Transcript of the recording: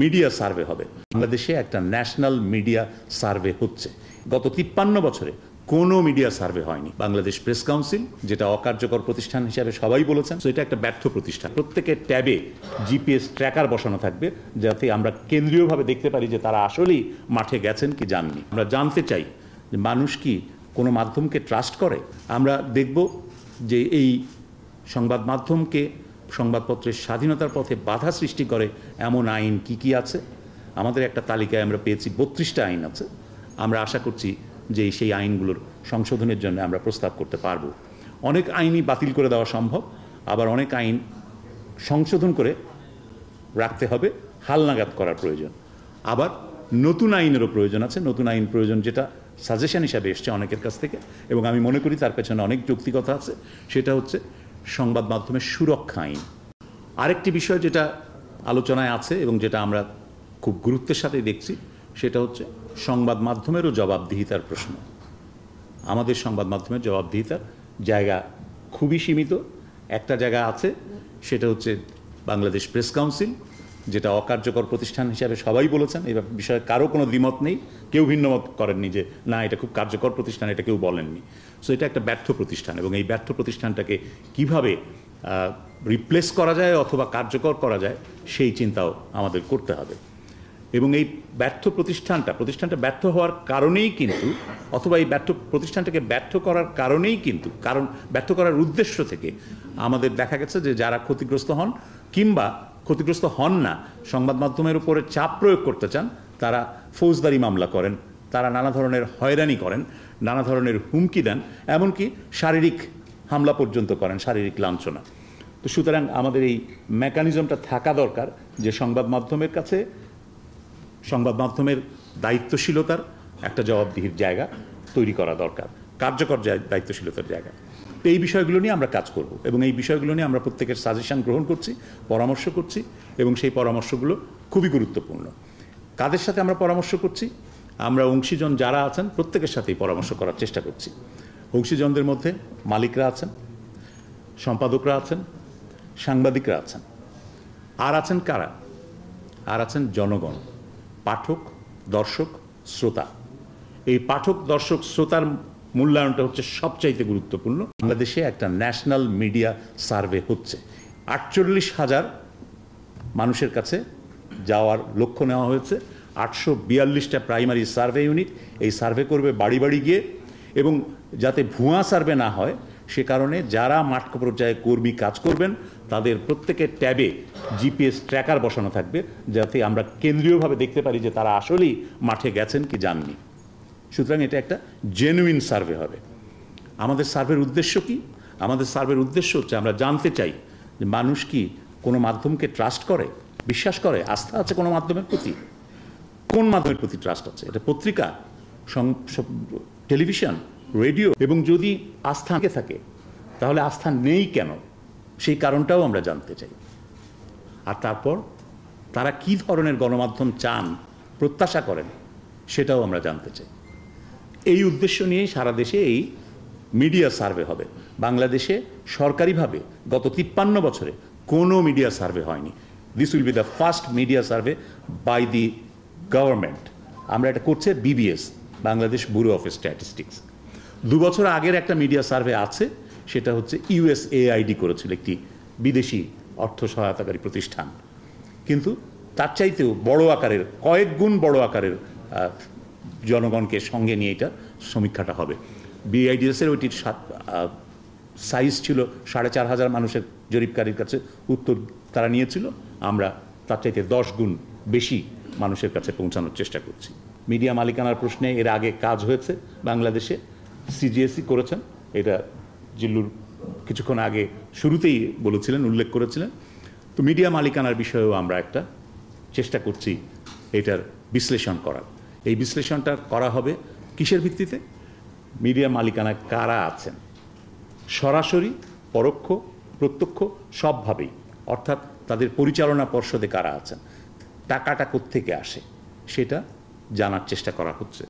Media survey হবে। বাংলাদেশে একটা ন্যাশনাল মিডিয়া সার্ভে হচ্ছে। গত 53 বছরে কোনো মিডিয়া সার্ভে হয়নি। বাংলাদেশ প্রেস কাউন্সিল, যেটা অকার্যকর প্রতিষ্ঠান হিসাবে সবাই বলেছেন, এটা একটা ব্যর্থ প্রতিষ্ঠান। প্রত্যেকের ট্যাবে জিপিএস ট্র্যাকার বসানো থাকবে, যাতে আমরা কেন্দ্রীয়ভাবে দেখতে পারি যে তারা আসলেই মাঠে গেছেন কি যাননি। আমরা জানতে চাই যে মানুষ কি কোনো মাধ্যমকে ট্রাস্ট করে। আমরা দেখব যে এই সংবাদ মাধ্যমকে, সংবাদপত্রের স্বাধীনতার পথে বাধা সৃষ্টি করে এমন আইন কি কি আছে। আমাদের একটা তালিকায় আমরা পেয়েছি 32টা আইন আছে। আমরা আশা করছি যে সেই আইনগুলোর সংশোধনের জন্য আমরা প্রস্তাব করতে পারব। অনেক আইনই বাতিল করে দেওয়া সম্ভব, আবার অনেক আইন সংশোধন করে রাখতে হবে, হালনাগাদ করার প্রয়োজন। আবার নতুন আইনেরও প্রয়োজন আছে। নতুন আইন প্রয়োজন, যেটা সাজেশন হিসাবে এসছে অনেকের কাছ থেকে, এবং আমি মনে করি তার পেছনে অনেক যৌক্তিকতা আছে। সেটা হচ্ছে সংবাদ মাধ্যমের সুরক্ষা আইন। আরেকটি বিষয় যেটা আলোচনায় আছে এবং যেটা আমরা খুব গুরুত্বের সাথে দেখছি, সেটা হচ্ছে সংবাদ মাধ্যমেরও জবাবদিহিতার প্রশ্ন। আমাদের সংবাদ মাধ্যমের জবাবদিহিতার জায়গা খুবই সীমিত। একটা জায়গা আছে, সেটা হচ্ছে বাংলাদেশ প্রেস কাউন্সিল, যেটা অকার্যকর প্রতিষ্ঠান হিসাবে সবাই বলেছেন। এই বিষয়ে কারো কোনো দ্বিমত নেই, কেউ ভিন্নমত করেননি যে না এটা খুব কার্যকর প্রতিষ্ঠান, এটা কেউ বলেননি। সো এটা একটা ব্যর্থ প্রতিষ্ঠান, এবং এই ব্যর্থ প্রতিষ্ঠানটাকে কিভাবে রিপ্লেস করা যায় অথবা কার্যকর করা যায় সেই চিন্তাও আমাদের করতে হবে। এবং এই ব্যর্থ প্রতিষ্ঠানটা ব্যর্থ হওয়ার কারণেই কিন্তু, অথবা এই প্রতিষ্ঠানটাকে ব্যর্থ করার কারণেই কিন্তু, কারণ ব্যর্থ করার উদ্দেশ্য থেকে আমাদের দেখা গেছে যে যারা ক্ষতিগ্রস্ত হন কিংবা ক্ষতিগ্রস্ত হন না, সংবাদ মাধ্যমের উপরে চাপ প্রয়োগ করতে চান, তারা ফৌজদারি মামলা করেন, তারা নানা ধরনের হয়রানি করেন, নানা ধরনের হুমকি দেন, এমনকি শারীরিক হামলা পর্যন্ত করেন, শারীরিক লাঞ্ছনা। তো সুতরাং আমাদের এই মেকানিজমটা থাকা দরকার যে সংবাদ মাধ্যমের কাছে সংবাদ মাধ্যমের দায়িত্বশীলতার একটা জবাবদিহির জায়গা তৈরি করা দরকার, কার্যকর দায়িত্বশীলতার জায়গা। তো এই বিষয়গুলো নিয়ে আমরা কাজ করব, এবং এই বিষয়গুলো নিয়ে আমরা প্রত্যেকের সাজেশন গ্রহণ করছি, পরামর্শ করছি, এবং সেই পরামর্শগুলো খুবই গুরুত্বপূর্ণ। কাদের সাথে আমরা পরামর্শ করছি? আমরা অংশীজন যারা আছেন প্রত্যেকের সাথেই পরামর্শ করার চেষ্টা করছি। অংশীজনদের মধ্যে মালিকরা আছেন, সম্পাদকরা আছেন, সাংবাদিকরা আছেন, আর আছেন কারা? আর আছেন জনগণ, পাঠক, দর্শক, শ্রোতা। এই পাঠক, দর্শক, শ্রোতার মূল্যায়নটা হচ্ছে সবচাইতে গুরুত্বপূর্ণ। বাংলাদেশে একটা ন্যাশনাল মিডিয়া সার্ভে হচ্ছে। 48,000 মানুষের কাছে যাওয়ার লক্ষ্য নেওয়া হয়েছে। 842টা প্রাইমারি সার্ভে ইউনিট এই সার্ভে করবে বাড়ি বাড়ি গিয়ে, এবং যাতে ভুয়া সার্ভে না হয় সে কারণে যারা মাঠ পর্যায়ে কর্মী কাজ করবেন তাদের প্রত্যেকের ট্যাবে জিপিএস ট্র্যাকার বসানো থাকবে, যাতে আমরা কেন্দ্রীয়ভাবে দেখতে পারি যে তারা আসলেই মাঠে গেছেন কি যাননি। সুতরাং এটা একটা জেনুইন সার্ভে হবে। আমাদের সার্ভের উদ্দেশ্য কি? আমাদের সার্ভের উদ্দেশ্য হচ্ছে আমরা জানতে চাই যে মানুষ কি কোনো মাধ্যমকে ট্রাস্ট করে, বিশ্বাস করে, আস্থা আছে কোনো মাধ্যমের প্রতি। কোন মাধ্যমের প্রতি ট্রাস্ট আছে? এটা পত্রিকা, টেলিভিশন, রেডিও। এবং যদি আস্থা থাকে তাহলে আস্থা নেই কেন, সেই কারণটাও আমরা জানতে চাই। আর তারপর তারা কি ধরনের গণমাধ্যম চান, প্রত্যাশা করেন, সেটাও আমরা জানতে চাই। এই উদ্দেশ্য নিয়েই সারা দেশে এই মিডিয়া সার্ভে হবে। বাংলাদেশে সরকারিভাবে গত 53 বছরে কোনো মিডিয়া সার্ভে হয়নি। This will be the first media survey by the government. আমরা এটা করছে BBS, Bangladesh bureau of statistics. 2 বছর আগের একটা মিডিয়া সার্ভে আছে, সেটা হচ্ছে USAID করেছিল, একটি বিদেশি অর্থ সহায়তাকারী প্রতিষ্ঠান। কিন্তু তার চাইতেও বড় আকারের, কয়েক গুণ বড় আকারের জনগণকে সঙ্গে নিয়ে এটা সমীক্ষাটা হবে। BIDS-এর ওইটির সাইজ ছিল 4,500 মানুষের জরিপকারীর কাছে উত্তর তারা নিয়েছিল। আমরা তার চাইতে 10 গুণ বেশি মানুষের কাছে পৌঁছানোর চেষ্টা করছি। মিডিয়া মালিকানার প্রশ্নে এর আগে কাজ হয়েছে বাংলাদেশে, CGSC করেছেন, এটা জিল্লুর কিছুক্ষণ আগে শুরুতেই বলেছিলেন, উল্লেখ করেছিলেন। তো মিডিয়া মালিকানার বিষয়েও আমরা একটা চেষ্টা করছি এটার বিশ্লেষণ করার। এই বিশ্লেষণটা করা হবে কিসের ভিত্তিতে? মিডিয়া মালিকানায় কারা আছেন, সরাসরি, পরোক্ষ, প্রত্যক্ষ, সবভাবেই। অর্থাৎ তাদের পরিচালনা পর্ষদে কারা আছেন, টাকাটা কোত্থেকে আসে, সেটা জানার চেষ্টা করা হচ্ছে।